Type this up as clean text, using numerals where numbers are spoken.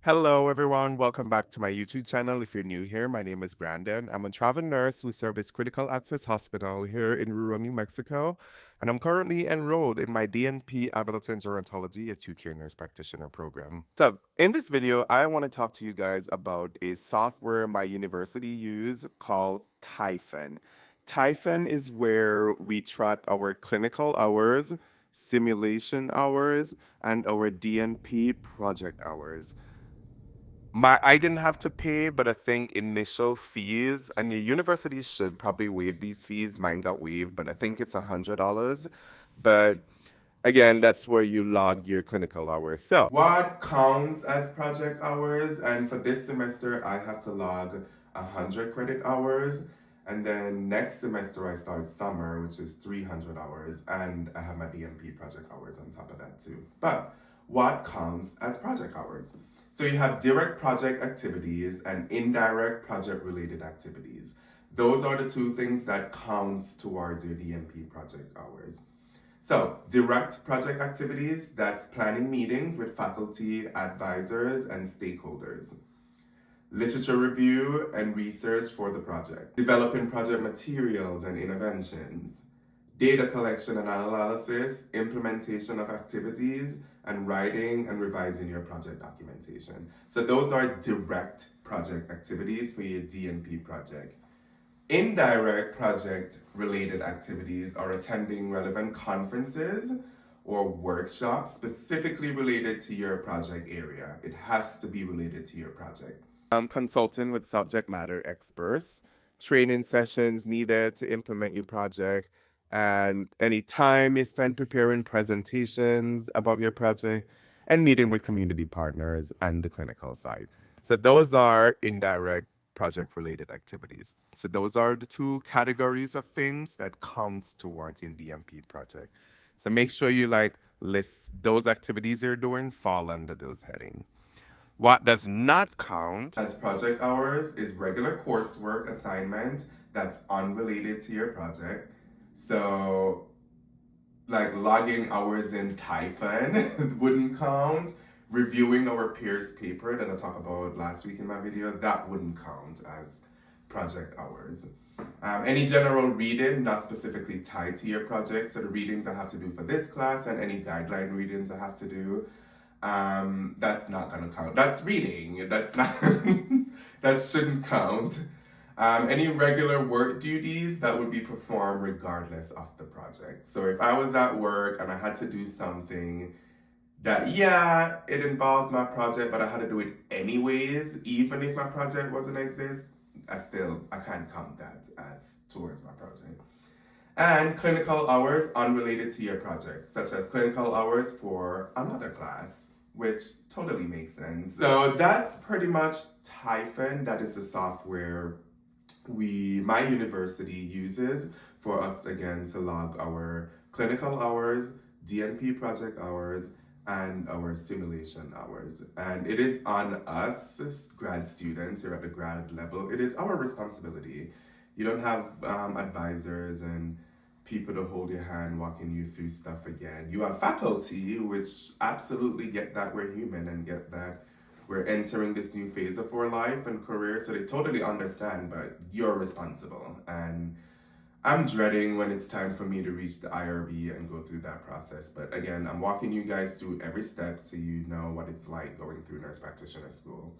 Hello, everyone. Welcome back to my YouTube channel. If you're new here, my name is Brandon. I'm a travel nurse who serves Critical Access Hospital here in rural New Mexico, and I'm currently enrolled in my DNP Ableton Gerontology Acute Care Nurse Practitioner program. So, in this video, I want to talk to you guys about a software my university use called Typhon. Typhon is where we track our clinical hours, simulation hours, and our DNP project hours. I didn't have to pay, but I think initial fees, and the university should probably waive these fees. Mine got waived, but I think it's $100. But again, that's where you log your clinical hours. So, what counts as project hours? And for this semester, I have to log 100 credit hours. And then next semester, I start summer, which is 300 hours. And I have my DMP project hours on top of that, too. But what counts as project hours? So you have direct project activities and indirect project related activities. Those are the two things that counts towards your DMP project hours. So direct project activities, that's planning meetings with faculty, advisors, and stakeholders. Literature review and research for the project. Developing project materials and interventions. Data collection and analysis, implementation of activities, and writing and revising your project documentation. So those are direct project activities for your DNP project. Indirect project related activities are attending relevant conferences or workshops specifically related to your project area. It has to be related to your project. Consulting with subject matter experts, training sessions needed to implement your project, and any time you spend preparing presentations about your project, and meeting with community partners and the clinical side. So those are indirect project related activities. So those are the two categories of things that counts towards your DMP project. So make sure you list those activities you're doing fall under those headings. What does not count as project hours is regular coursework assignment that's unrelated to your project. So, like logging hours in Typhon wouldn't count. Reviewing our peers' paper that I talked about last week in my video, that wouldn't count as project hours. Any general reading, not specifically tied to your project, so the readings I have to do for this class and any guideline readings I have to do, that's not gonna count. That's reading. That's not. That shouldn't count. Any regular work duties that would be performed regardless of the project. So if I was at work and I had to do something that, yeah, it involves my project, but I had to do it anyways, even if my project wasn't exist, I can't count that as towards my project. And clinical hours unrelated to your project, such as clinical hours for another class, which totally makes sense. So that's pretty much Typhon. That is the software my university uses for us again to log our clinical hours, DNP project hours, and our simulation hours. And it is on us, grad students here at the grad level, it is our responsibility. You don't have advisors and people to hold your hand walking you through stuff again. You have faculty, which absolutely get that we're human and get that we're entering this new phase of our life and career, so they totally understand, but you're responsible. And I'm dreading when it's time for me to reach the IRB and go through that process. But again, I'm walking you guys through every step so you know what it's like going through nurse practitioner school.